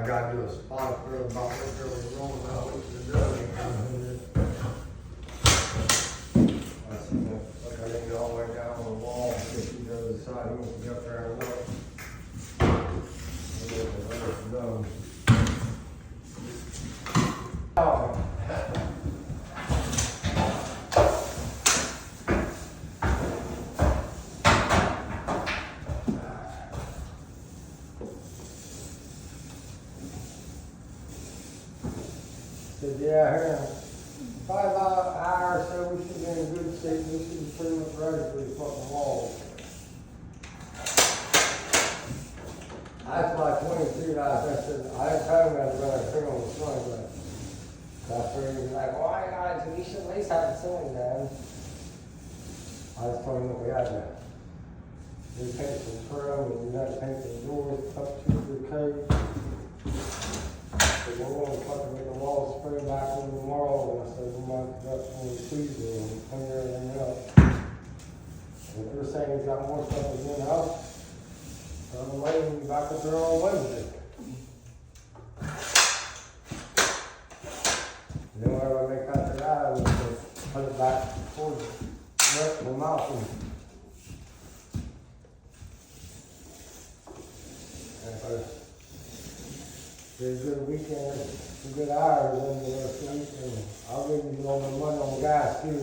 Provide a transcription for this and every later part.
I gotta do a spot for about what they're wrong about what they're doing. I see that, like I didn't go all the way down on the wall, if he goes to the side, he wants to get up there and look. No. Said, yeah, here, probably about an hour or so, we should be in a good shape. We should be pretty much ready for the fucking walls. That's my 22 guys. I said, I didn't tell him I was going to bring on the swing, but that's where he was like, why guys, we should at least have the swing down. I just told him what we had to repaint some trim, and we had to paint the doors up to the coat. So we're going to fucking get the walls sprayed back on tomorrow, and I said, we might go up on Tuesday and clean everything up. And if you're saying he's got more stuff in the house, I'm waiting back up there on Wednesday. Then whenever I make out the guy, we can put it back towards the mountain. And if I get a good weekend, some good hours in the rest of the week, and I'll give you all the money on the gas too.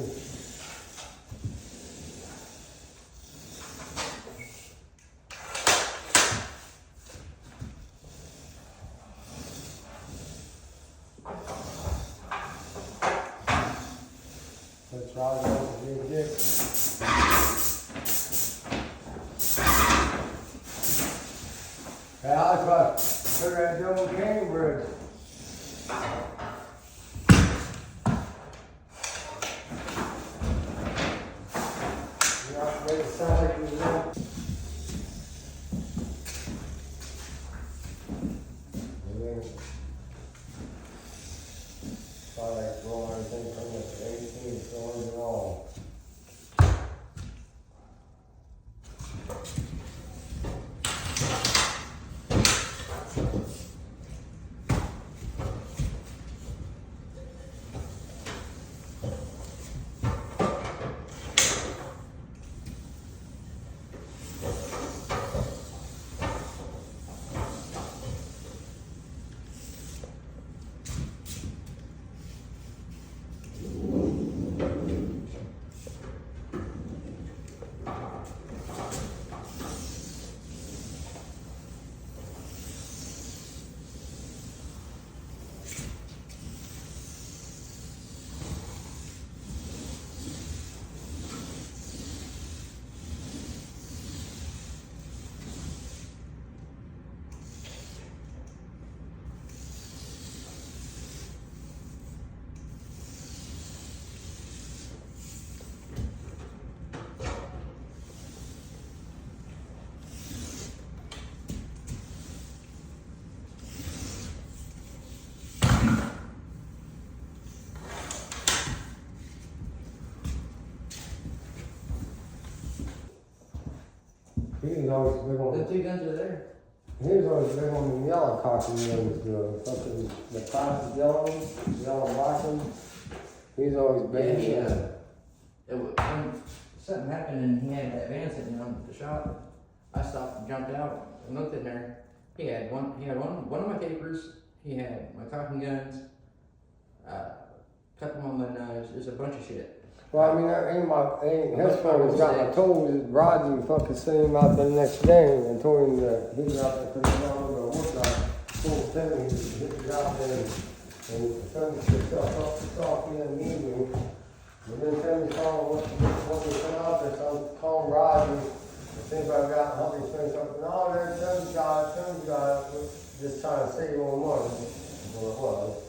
That's right, that's a big dick. Hey, I was about to put that Joe Cambridge. You know, it sounds like you know. Probably like rolling everything from the 18 stories and all. He was always big on The two guns are there. He was always big on the yellow cocky ones, fucking the plastic yellow ones, yellow black ones. He's always big. When something happened and he had that van sitting on the shop, I stopped and jumped out and looked in there. He had one of my papers. He had my caulking guns, couple of my knives. There's a bunch of shit. Well, I mean, his phone has got my tools. Roger fucking sent him out there the next day and told him that he was out there because he's not going to work out. Told him he was out there and sent himself up to talk in the evening. And then tell me what we put out there. So I'm calling Roger. I think I got help me say something. Oh, there's some guy. Just trying to save on money. Well, it was.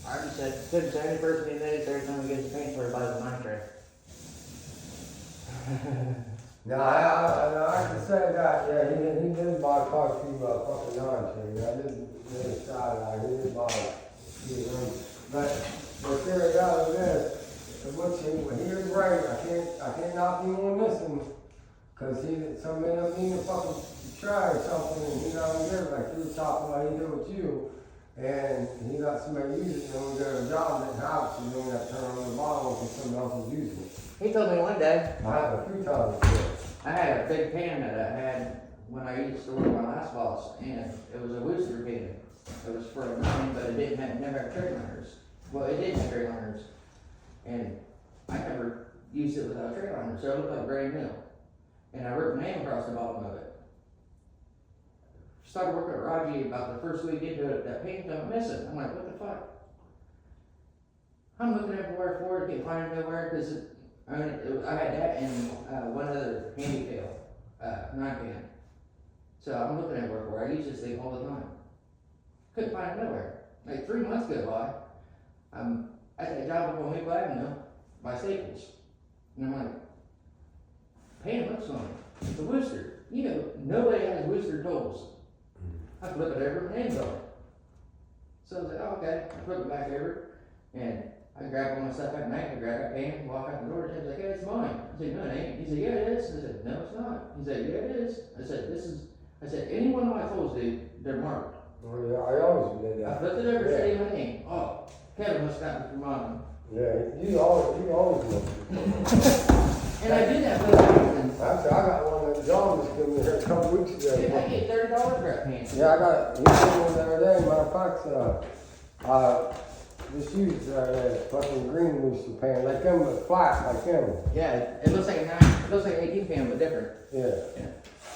I already said, couldn't say any person in days every time we get his paint for buys a knife tray. No, I can say that, yeah, he did buy quite a few fucking knives here. I didn't really try that. He did buy a few of them. But the theory out of this, when he was right, I can't knock him on this one. Cause some man up need to fucking try or something and he not even there like you were talking like he did with you. And he let somebody use it and then we got a job in the house and then we got to turn on the bottle because somebody else was using it. He told me one day, I had a few times before. I had a big pan that I had when I used to work on last boss, and it was a Worcester pan. It was for a 9, but it didn't have, never have trade liners. Well, it did have trade liners, and I never used it without a trade liner, so it looked like brand new. And I wrote my name across the bottom of it. Started working at Raji about the first week into it, that pan went missing. I'm like, what the fuck? I'm looking everywhere for it, can't find it nowhere, because I had that and one other handy pail, 9 pan. So I'm looking everywhere for it. I use this thing all the time. Couldn't find it nowhere. Like 3 months go by. I'm at that job up on Maple Avenue by Staples. And I'm like, pan looks funny. It's a Worcester. You know, nobody has Worcester tools. I flip it over, my name's on it. So I was like, oh, okay. I flip it back over, and I grab all my stuff out and I grab that pan, walk out the door, and he's like, hey, it's mine. I said, no, it ain't. He said, yeah, it is. I said, no, it's not. He said, yeah, it is. I said, any one of my tools, dude, they're marked. Oh yeah, I always did I that. flipped it over, said my name. Oh, Kevin must have got it from mine. Yeah, you always look. And I did that for the reason. Actually, I got one that John was giving me here a couple weeks ago. Dude, I get $30 for that pan. Yeah, I got it. He gave me one the other day. Matter of fact, just used fucking green Worcester pan. They come with flat like them. Yeah, it looks like it looks like an 18 pan, but different. Yeah. Yeah.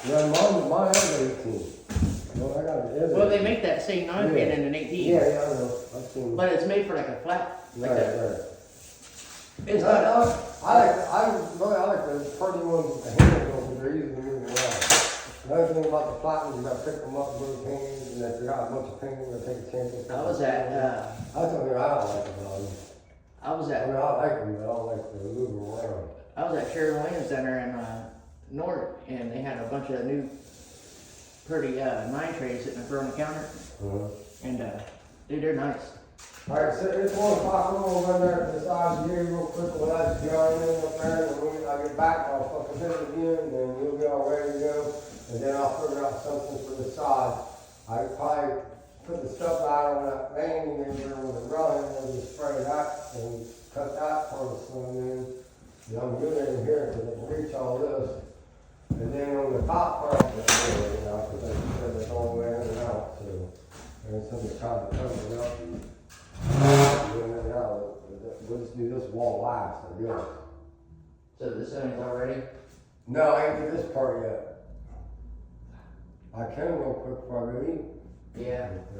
Yeah, mine is 18. No, I got it. Well, they make that same 9 pan in an 18. Yeah, I know. I've seen it. But it's made for like a flat. Like Right, that. right. It's I not. like the pretty ones with the handles because they're easy to move around. Another thing about the flat ones, you gotta pick them up with hands, and if you got a bunch of paint, you're gonna take a chance. I was at. That's the thing I don't like about them. I was I at. mean, I like them, but I don't like to move them around. I was at Sherwin Williams Center in North, and they had a bunch of new, pretty 9 trays sitting in front of the counter. And dude, they're nice. Alright, so it's 1 o'clock, I'm gonna run there to the side here real quick while that's going up there, and when I get back, I'll fucking hit it again, and then you'll be all ready to go, and then I'll figure out something for the side. I probably put the stuff out on that main, and then when it's running, we'll just spray that, and cut that part of the swing in. And I'm good in here, because I can reach all this. And then on the top part, you know, because I said it's all the way in and out, so there's something trying to cover it up. We'll just do this wall last, I guess. So the ceiling's already. No, I ain't get this part yet. I can real quick before I go eat. Yeah. I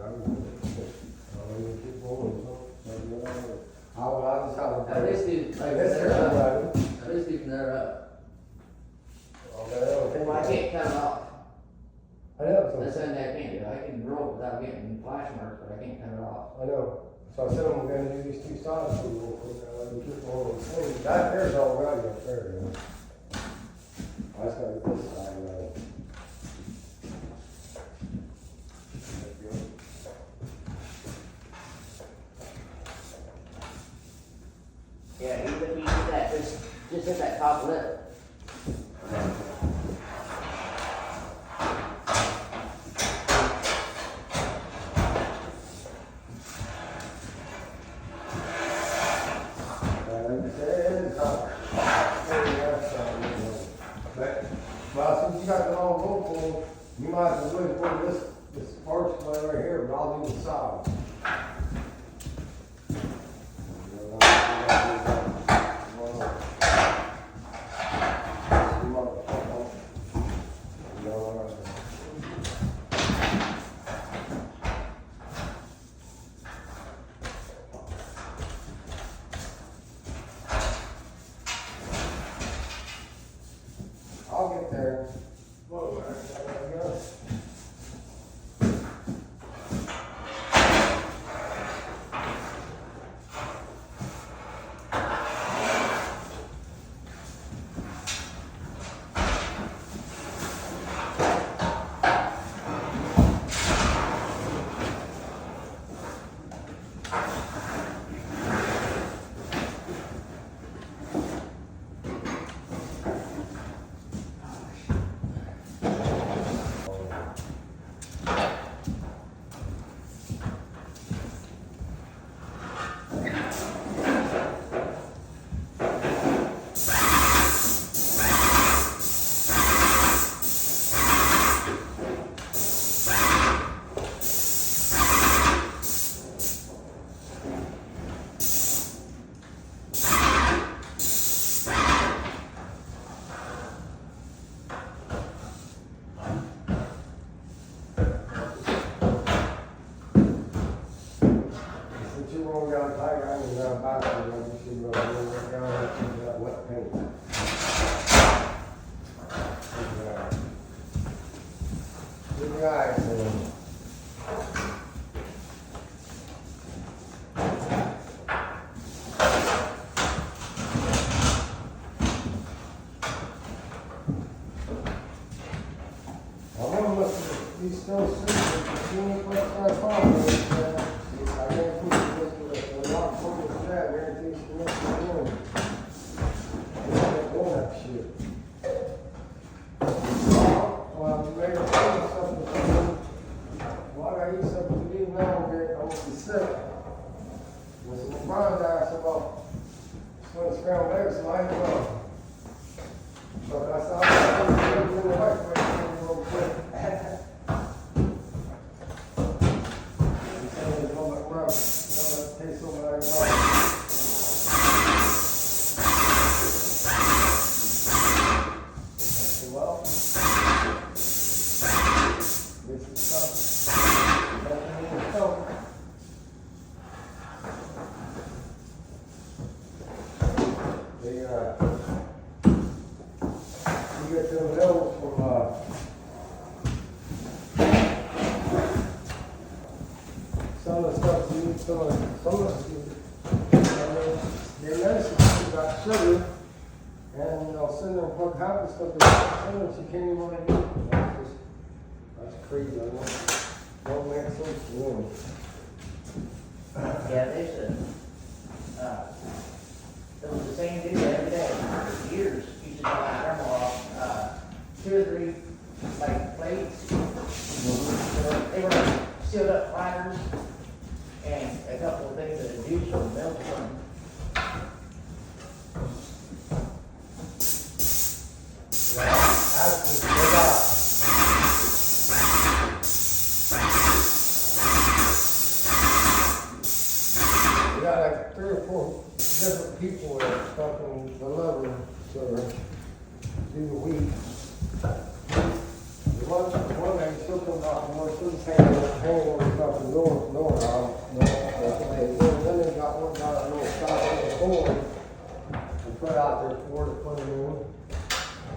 just have At least do like this that here. up. At least do that up. Well, I can't cut it off. I know. That's something I can't do. I can roll it without getting flash marks, but I can't cut it off. I know. So I said I'm gonna do these 2 sides for you real quick. Keep on thing. That there's already up there. You know. I just gotta get this side right. Yeah, even if you do that, just hit that top lip. Well, since you got the long roll pull, you might as well put this first one right here, but I'll do the side. I'll get there. Whoa, there we go. Good guys, man. I wonder what these still sitting, what's that problem? I can't put this with a lot of focus on that, guarantee she's not doing it. I'm not doing that shit. Well, you made her eat something to me. Why I eat something to eat now, I'm gonna be sick. When some Brian asked about some scrambled eggs, so I ain't know. So that's all I'm going to do in the right way. Real quick. You get them bills from some of the stuff you eat, some of the your medicine got sugar, and they'll send them what happens stuff that she can't even want to eat. That's crazy. I don't make sense to me. Yeah, they said, it was the same dude every day for years. Used to buy my grandma off 2 or 3 like plates. They were sealed up platters and a couple of things that had juice or milk or something. We got like 3 or 4 different people that fucking deliver to her through the week. The one that still comes out and more still hanging on the fucking door now. Then they got one guy that little shot on the door and put out there for to put him in.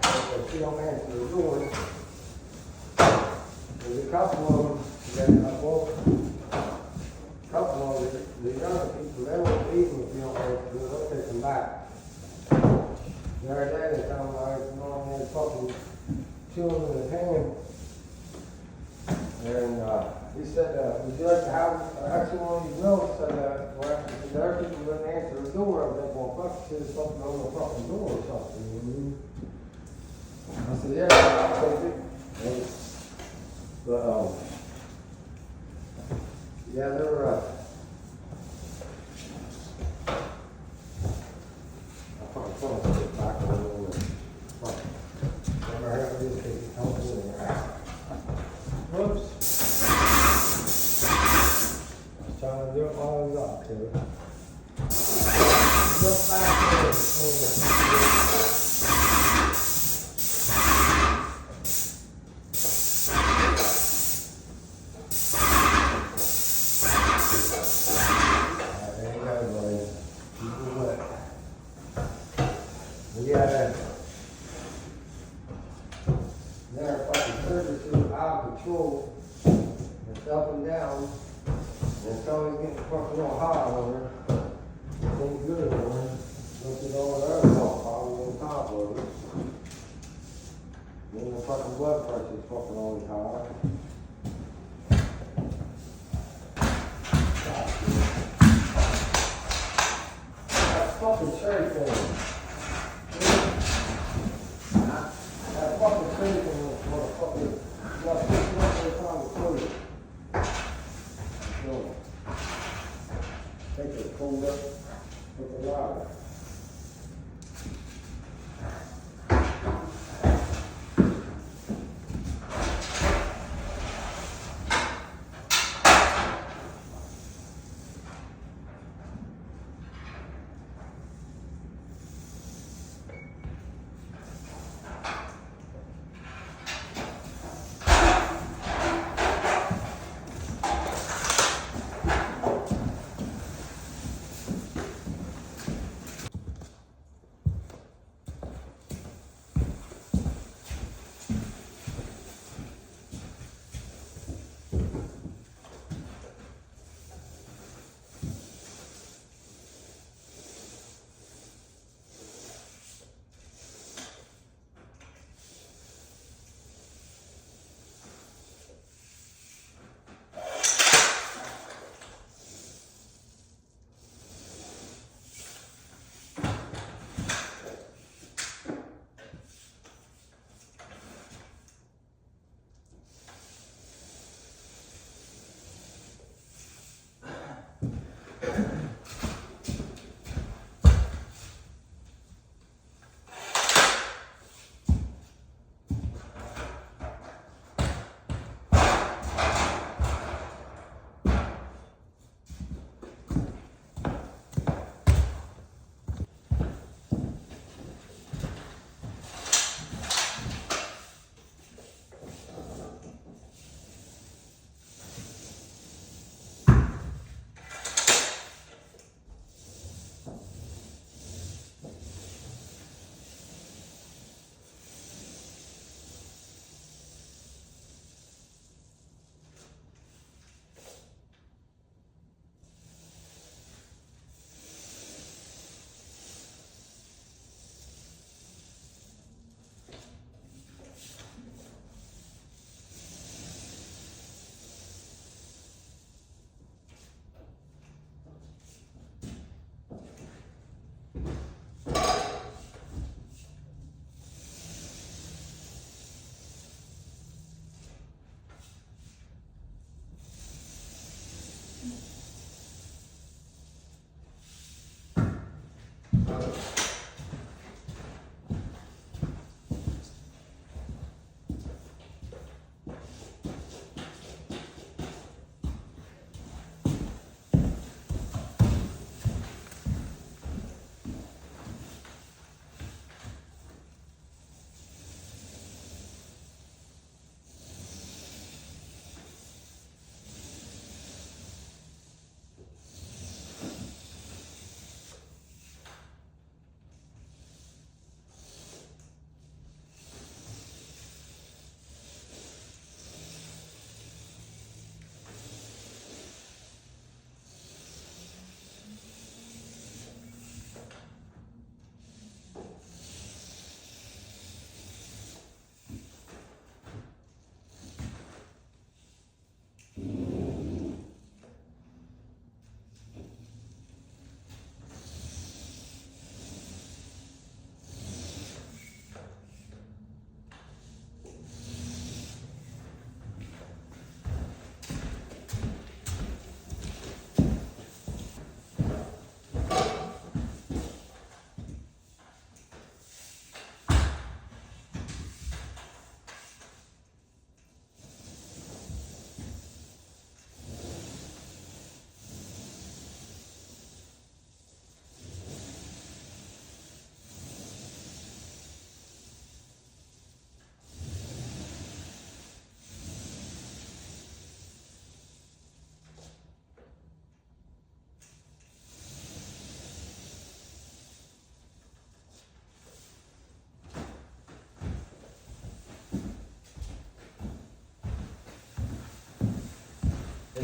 But she don't answer the door. There's a couple of them that I bought. Couple of the younger people, they won't leave them if you don't answer the door. They'll take them back. The other day they found like fucking chewing in his hand. And he said, would you like to have actually one of these notes? Said, well, the other people wouldn't answer the door. I was like, well, fuck, you should have something on the fucking door or something. You know? I said, yeah, I'll take it. But, yeah, they're, I'll probably put it back on the never have this thing help me in there. Whoops. I was trying to do it while I was out here. Look back there. There you go, buddy. Keep it wet. We got that. Their fucking service is out of control. It's up and down. And it's always getting fucking real hot over there. It ain't good over there. Look at all the other stuff probably on top of it. Then the fucking blood pressure is fucking always high. That fucking cherry thing. That fucking cherry thing was motherfucking not 6 months at a time to close it. So, take it cold up with the water.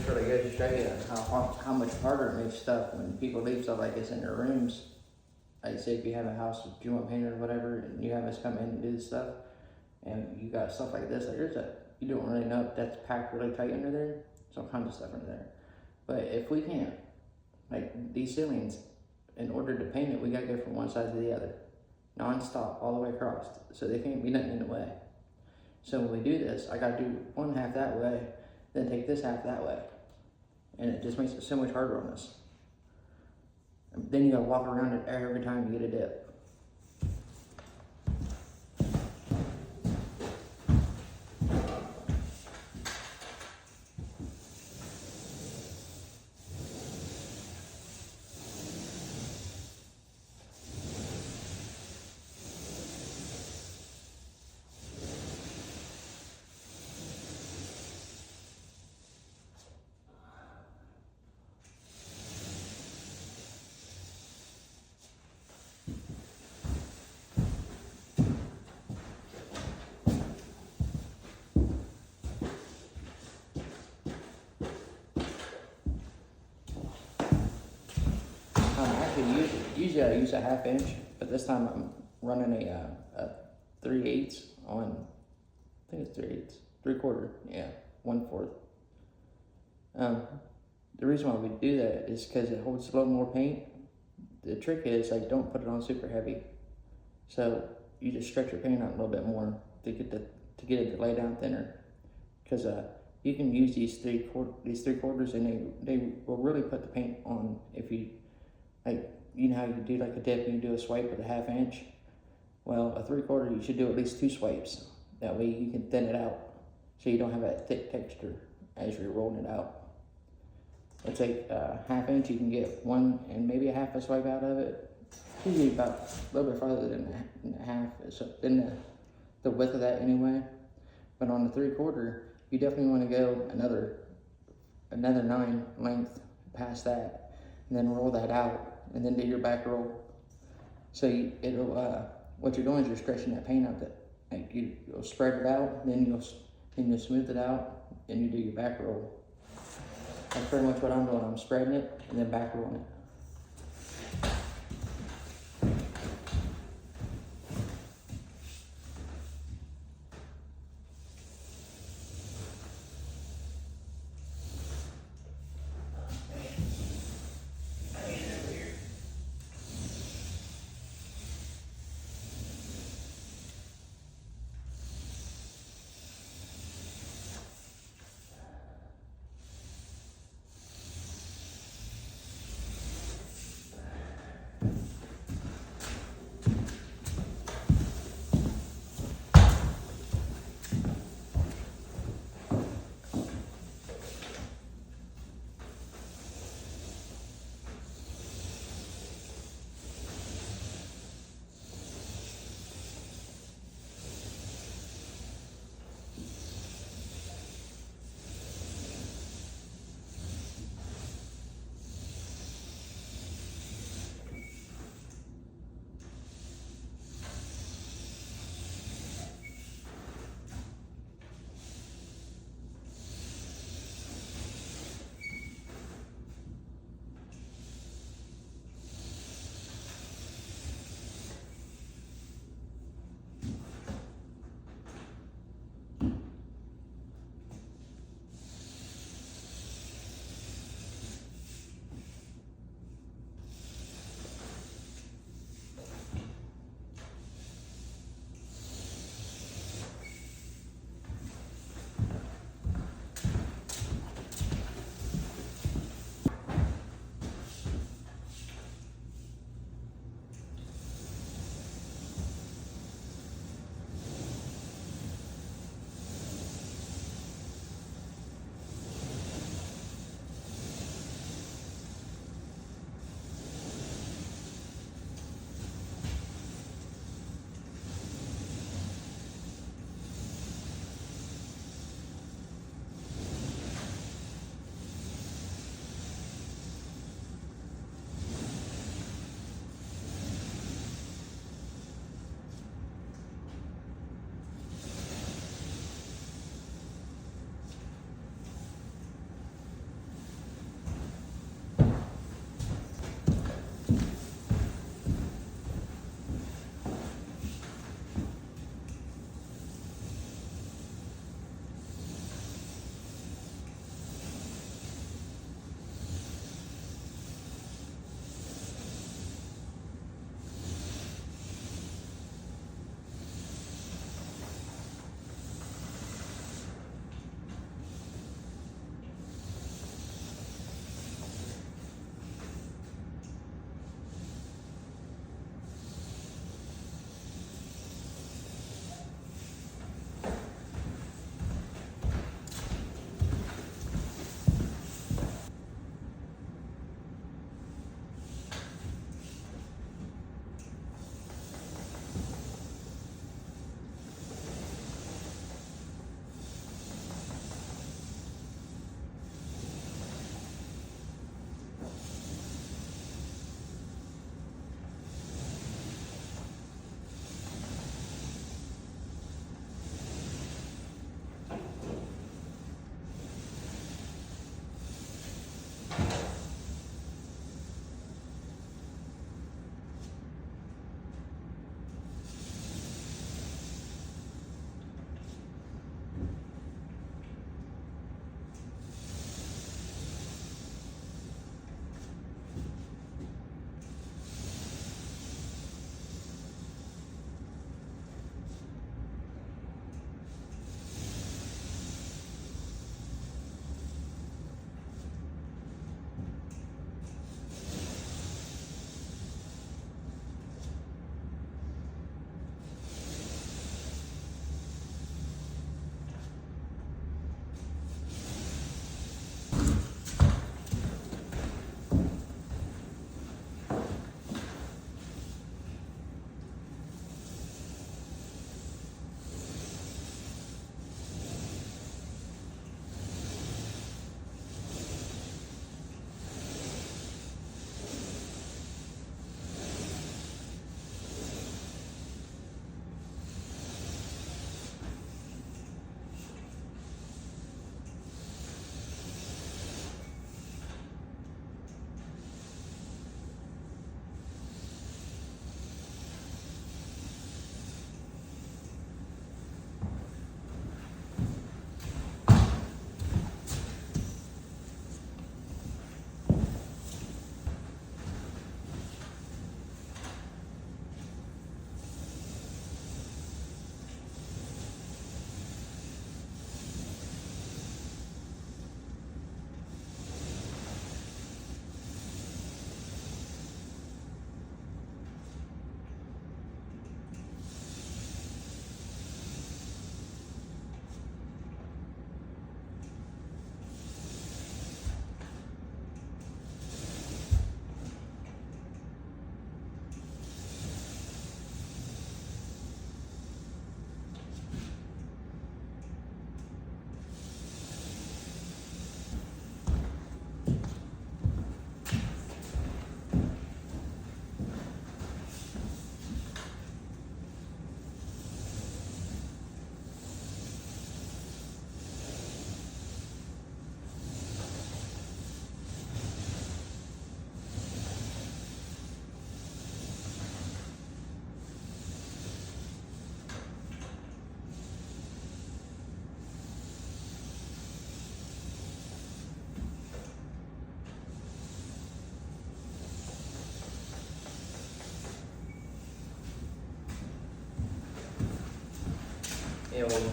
just really goes to show you how much harder it makes stuff when people leave stuff like this in their rooms. Like say if you have a house with you want painted or whatever, and you have us come in and do this stuff, and you got stuff like this, like you don't really know if that's packed really tight under there. There's all kinds of stuff under there. But if we can't, like these ceilings, in order to paint it, we gotta go from one side to the other, non-stop, all the way across. So there can't be nothing in the way. So when we do this, I gotta do one half that way, then take this half that way. And it just makes it so much harder on us. And then you gotta walk around it every time you get a dip. Usually I use a 1/2 inch, but this time I'm running a 3/8 on, I think it's 3/8, 3/4, yeah, 1/4. The reason why we do that is because it holds a little more paint. The trick is like don't put it on super heavy, so you just stretch your paint out a little bit more to get it to lay down thinner. Because you can use these 3/4 and they will really put the paint on if you like. You know how you do like a dip and you do a swipe with a 1/2 inch? Well, a 3/4 you should do at least 2 swipes. That way you can thin it out so you don't have that thick texture as you're rolling it out. It's like a 1/2 inch, you can get 1 and maybe a 1/2 a swipe out of it. Usually about a little bit farther than a half, so than the width of that anyway. But on the 3/4, you definitely want to go another 9 length past that, and then roll that out. And then do your back roll. So what you're doing is you're stretching that paint out. Like you'll spread it out, then you'll smooth it out, and you do your back roll. That's pretty much what I'm doing. I'm spreading it and then back rolling it.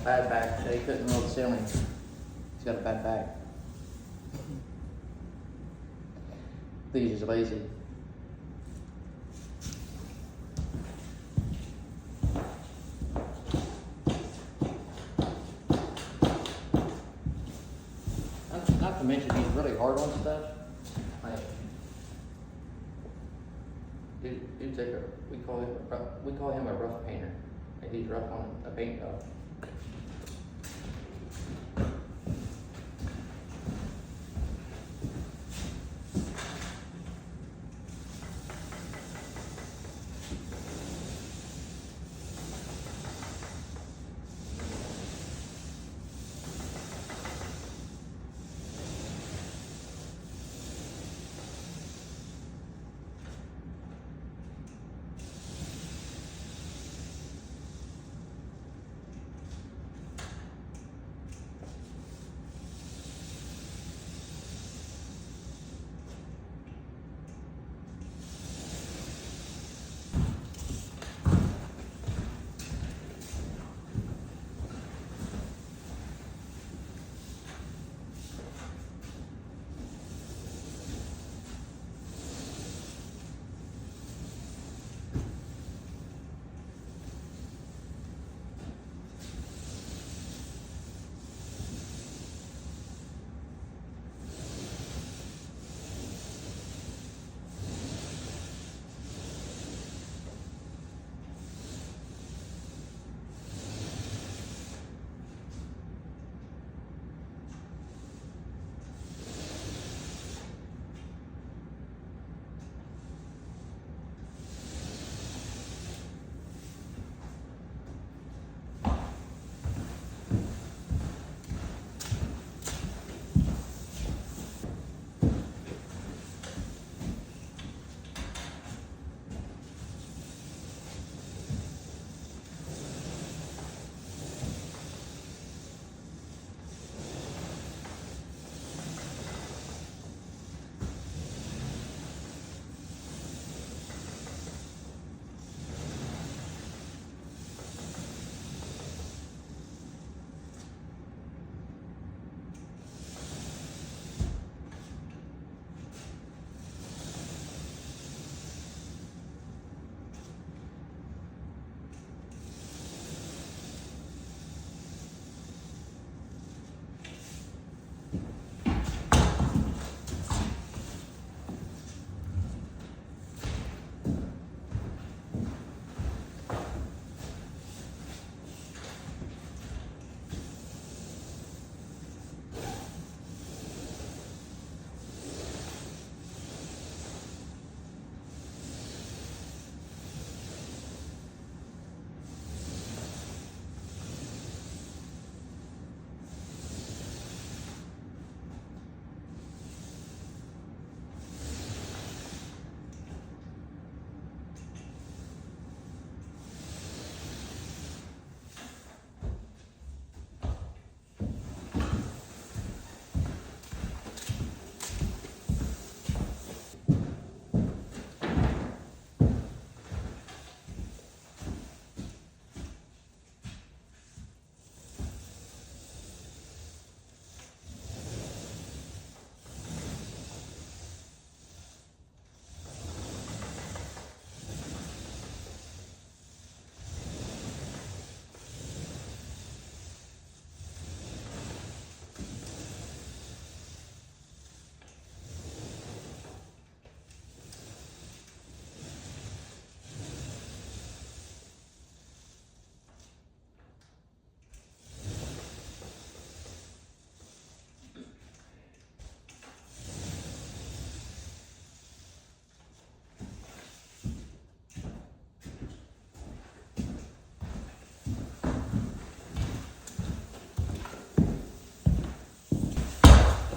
bad back, so he couldn't roll the ceiling. He's got a bad back. I think he's just lazy. Not to mention he's really hard on stuff. Like, dude's like we call him a rough painter. Like he's rough on a paint job.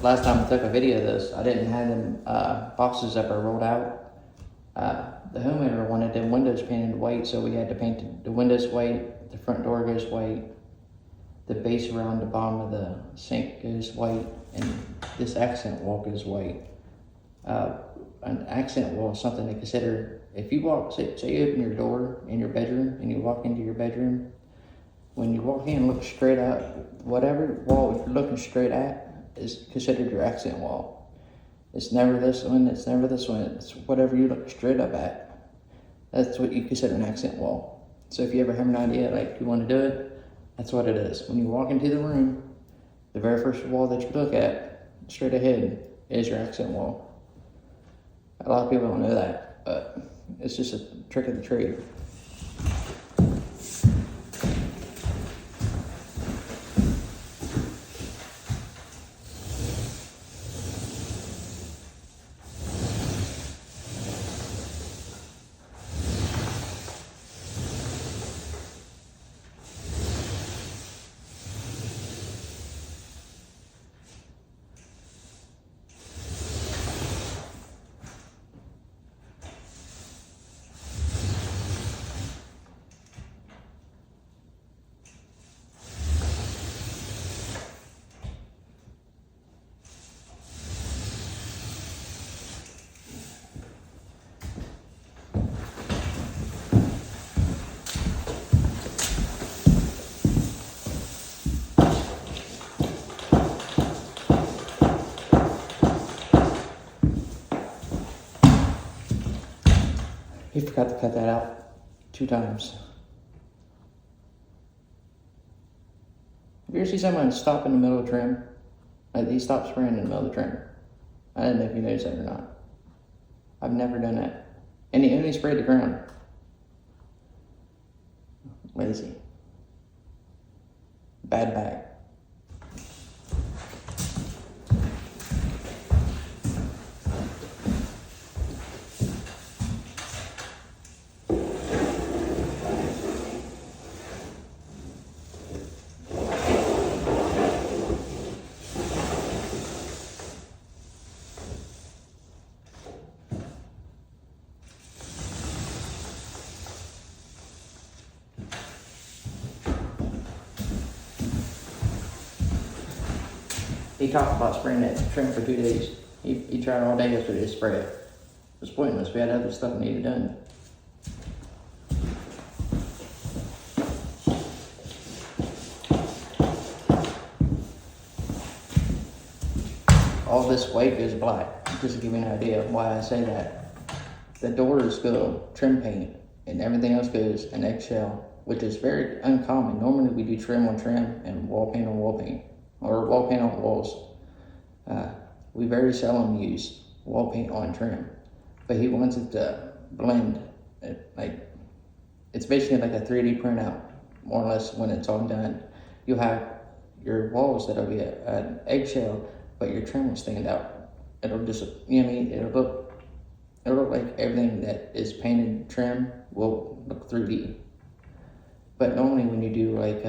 Last time I took a video of this, I didn't have them boxes up or rolled out. The homeowner wanted them windows painted white, so we had to paint the windows white, the front door goes white, the base around the bottom of the sink goes white, and this accent wall goes white. An accent wall is something to consider. If you walk, say you open your door in your bedroom and you walk into your bedroom, When you walk in, look straight up. Whatever wall you're looking straight at is considered your accent wall. It's never this one, it's never this one, it's whatever you look straight up at. That's what you consider an accent wall. So if you ever have an idea, like you want to do it, that's what it is. When you walk into the room, the very first wall that you look at, straight ahead, is your accent wall. A lot of people don't know that, but it's just a trick of the trade. He forgot to cut that out 2 times. Have you ever seen someone stop in the middle of trim? Like he stopped spraying in the middle of the trim. I don't know if you noticed that or not. I've never done that. And he only sprayed the ground. Lazy. Bad bag. He talked about spraying that trim for 2 days. He tried all day yesterday to spray it. It was pointless. We had other stuff needed done. All this white is black. Just to give you an idea of why I say that. The doors go trim paint and everything else goes an eggshell, which is very uncommon. Normally we do trim on trim and wall paint on wall paint. Or wall paint on walls. We very seldom use wall paint on trim, but he wants it to blend. It's basically like a 3D printout, more or less. When it's all done, you'll have your walls that'll be an eggshell, but your trim will stand out. It'll just, you know what I mean? It'll look like everything that is painted trim will look 3D. But normally when you do like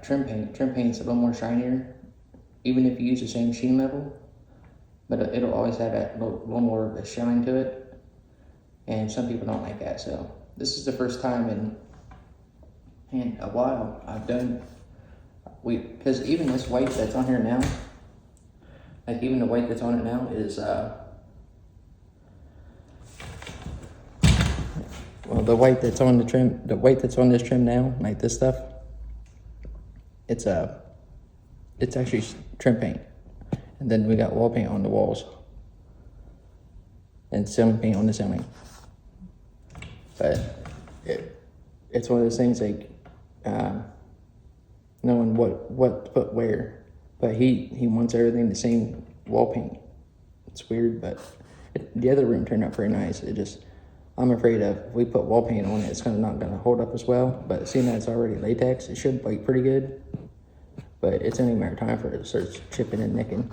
trim paint's a little more shinier, even if you use the same sheen level, but it'll always have that little more of a shine to it. And some people don't like that, so this is the first time in a while I've done, because even this white that's on here now, like even the white that's on it now is, well, the white that's on this trim now, like this stuff, it's actually trim paint. And then we got wall paint on the walls. And ceiling paint on the ceiling. But it's one of those things like, knowing what to put where. But he wants everything the same wall paint. It's weird, but the other room turned out pretty nice. I'm afraid if we put wall paint on it, it's not gonna hold up as well. But seeing that it's already latex, it should bite pretty good. But it's only a matter of time for it to start chipping and nicking.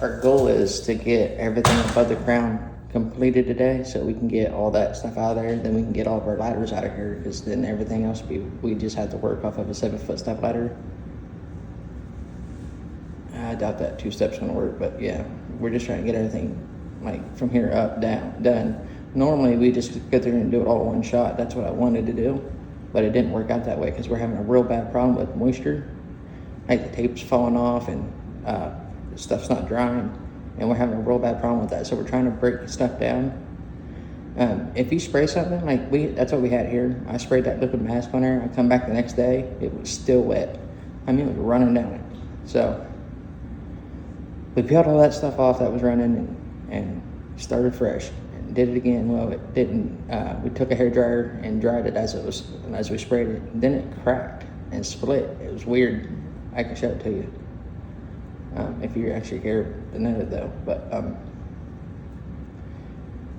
our goal is to get everything above the ground completed today, so we can get all that stuff out of there. Then we can get all of our ladders out of here, because then everything else we just have to work off of a 7-foot step ladder. I doubt that 2-step's gonna work, but yeah, we're just trying to get everything like from here up, down, done. Normally we just go through and do it all in one shot. That's what I wanted to do, but it didn't work out that way because we're having a real bad problem with moisture. Like the tape's falling off and stuff's not drying, and we're having a real bad problem with that. So we're trying to break stuff down. If you spray something, like that's what we had here. I sprayed that liquid mask on there. I come back the next day, it was still wet. I mean, it was running down it. So we peeled all that stuff off that was running and started fresh and did it again. Well, it didn't. We took a hairdryer and dried it as we sprayed it. And then it cracked and split. It was weird. I can show it to you if you're actually here to know it though. But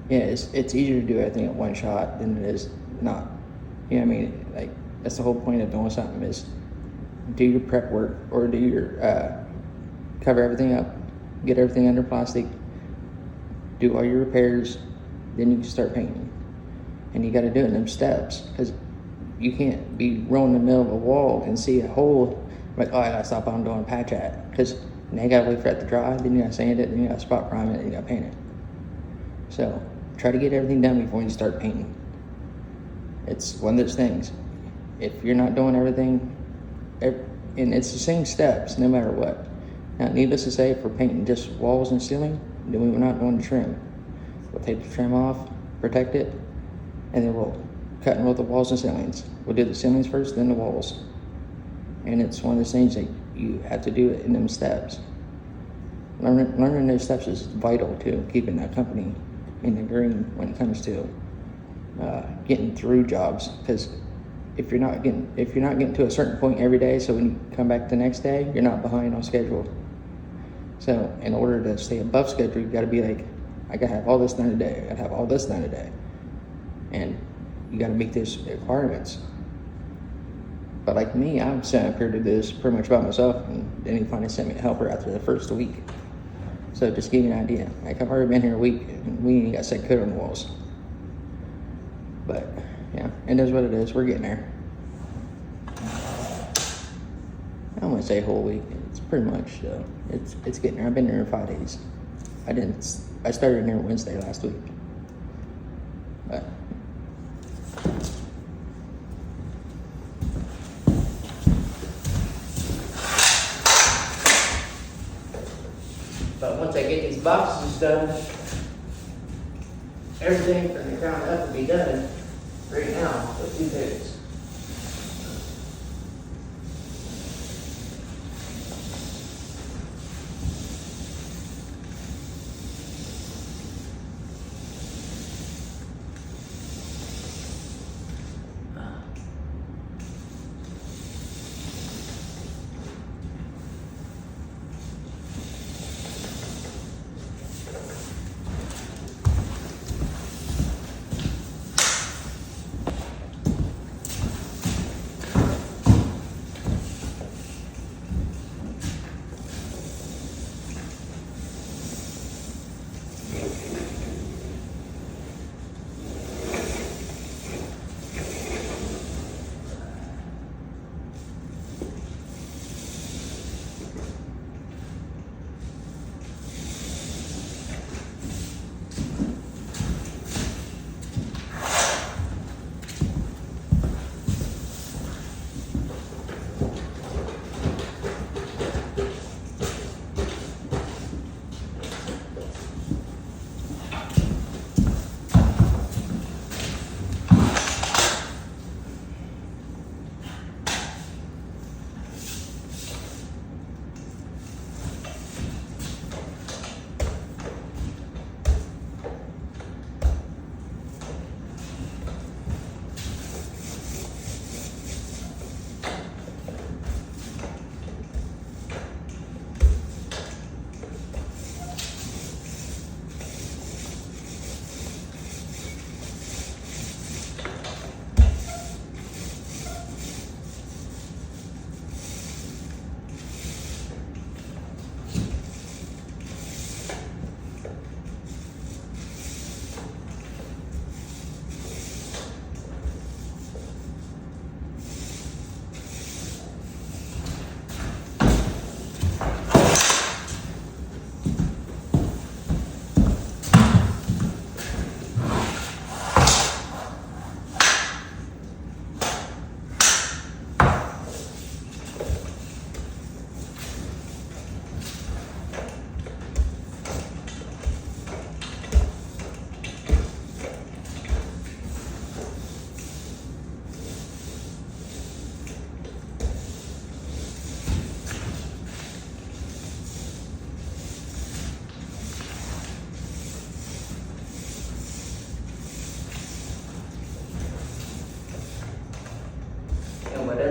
yeah, it's easier to do everything at one shot than it is not. You know what I mean? Like that's the whole point of doing something, is do your prep work or do your cover everything up, get everything under plastic, do all your repairs, then you can start painting. And you got to do it in them steps, because you can't be rolling in the middle of a wall and see a hole like, oh, I gotta stop on doing a patch at, because now you gotta wait for it to dry, then you gotta sand it, then you gotta spot prime it, and you gotta paint it. So try to get everything done before you start painting. It's one of those things. If you're not doing everything, and it's the same steps no matter what. Now, needless to say, if we're painting just walls and ceiling, then we're not going to trim. We'll take the trim off, protect it, and then we'll cut and roll the walls and ceilings. We'll do the ceilings first, then the walls. And it's one of those things that you have to do it in them steps. Learning those steps is vital to keeping that company in the green when it comes to getting through jobs. Because if you're not getting to a certain point every day, so when you come back the next day, you're not behind on schedule. So in order to stay above schedule, you got to be like, I got to have all this done today. I got to have all this done today, and you got to meet those requirements. But like me, I'm set up here to do this pretty much by myself, and then he finally sent me a helper after the first week. So just to give you an idea, like I've already been here a week, and we ain't got set coat on the walls. But yeah, it is what it is. We're getting there. I don't want to say a whole week. It's pretty much it's getting there. I've been there 5 days. I started there Wednesday last week. But once I get these boxes done, everything from the ground up will be done right now with 2 days.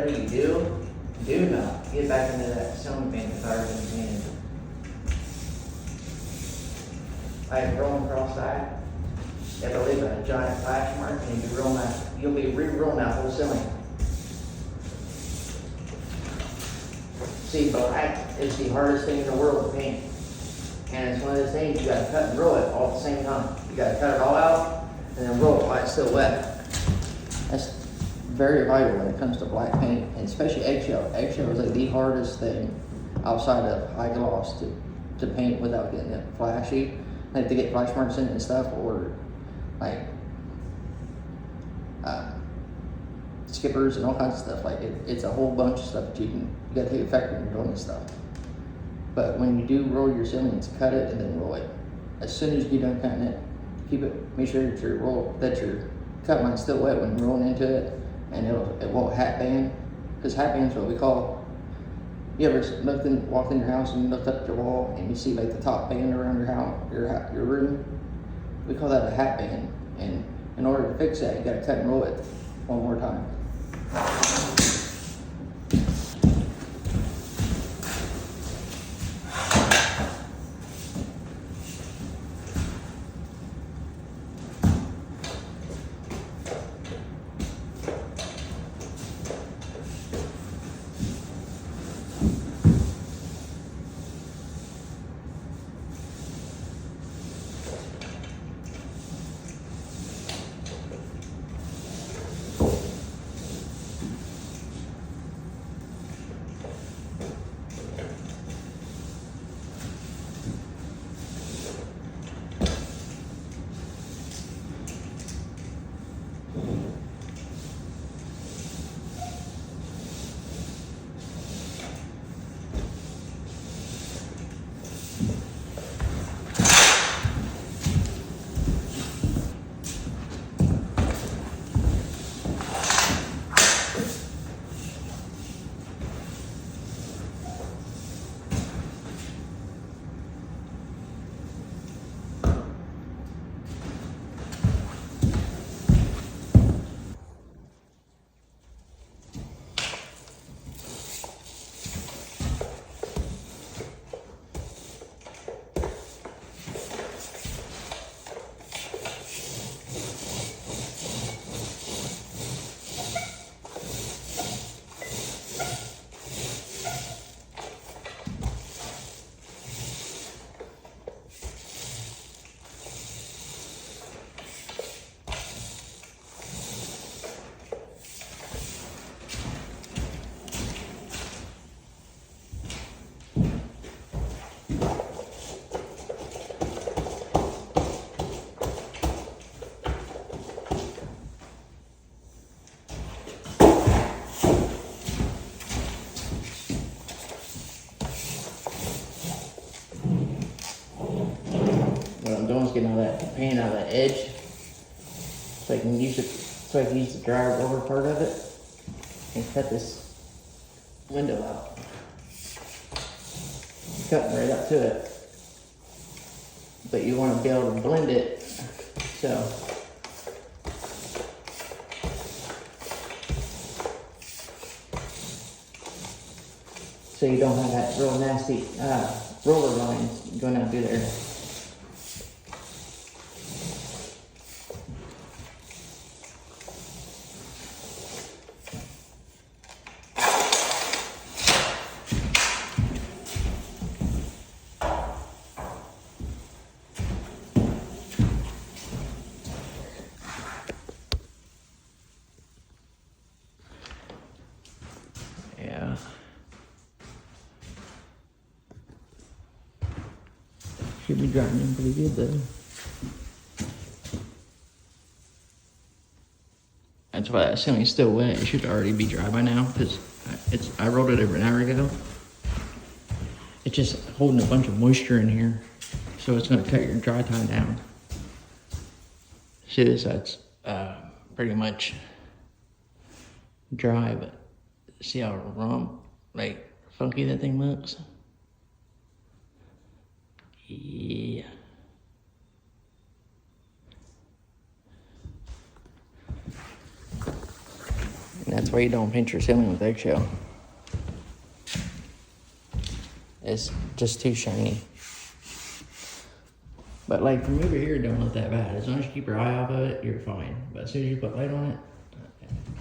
whatever you do not get back into that ceiling fan with tires in your hand. Like rolling cross-eyed, if I leave a giant flash mark and you'll be re-rolling that whole ceiling. See, black is the hardest thing in the world to paint. And it's one of those things you gotta cut and roll it all at the same time. You gotta cut it all out and then roll it while it's still wet. That's very vital when it comes to black paint, and especially eggshell. Eggshell is like the hardest thing outside of high gloss to paint without getting it flashy. Like to get flash marks in it and stuff, or like skippers and all kinds of stuff. Like it's a whole bunch of stuff that you gotta take effect when you're doing this stuff. But when you do roll your ceilings, cut it and then roll it. As soon as you get done cutting it, make sure that your cut line's still wet when you're rolling into it, and it won't hat band, because hat band's what we call. You ever walked in your house and you looked up at your wall and you see like the top band around your house, your room? We call that a hat band. And in order to fix that, you gotta cut and roll it one more time. Getting all that paint out of that edge, so I can use the dry roller part of it and cut this window out. Cutting right up to it, but you want to be able to blend it so you don't have that real nasty roller lines going out through there. Yeah. Should be drying in pretty good though. That's why that ceiling's still wet. It should already be dry by now because I rolled it over an hour ago. It's just holding a bunch of moisture in here, so it's gonna cut your dry time down. See this side's pretty much dry, but see how funky that thing looks? Yeah. Now That's why you don't paint your ceiling with eggshell. It's just too shiny. But like from over here, it don't look that bad. As long as you keep your eye off of it, you're fine. But as soon as you put light on it,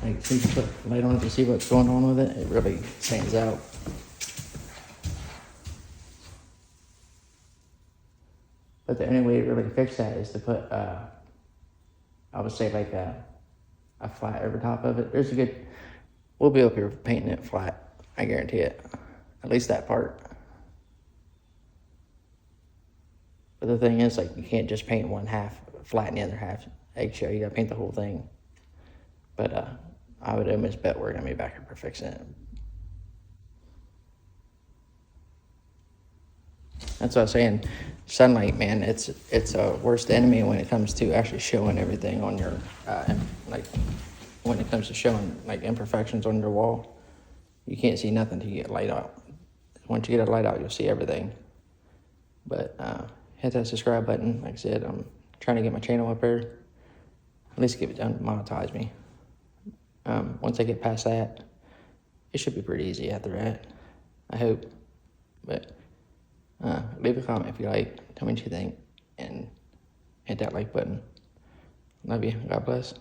like as soon as you put light on it to see what's going on with it, it really stands out. But the only way to really fix that is to put, I would say like a flat over top of it. There's a good, we'll be up here painting it flat. I guarantee it. At least that part. But the thing is, like, you can't just paint one half flat and the other half eggshell. You gotta paint the whole thing. But I would almost bet we're gonna be back here for fixing it. That's what I was saying. Sunlight, man, it's a worst enemy when it comes to actually showing everything on your, like, when it comes to showing, like, imperfections on your wall. You can't see nothing till you get light out. Once you get a light out, you'll see everything. But, hit that subscribe button. Like I said, I'm trying to get my channel up there. At least get it done, monetize me. Once I get past that, it should be pretty easy after that. I hope. But leave a comment if you like. Tell me what you think. And hit that like button. Love you. God bless.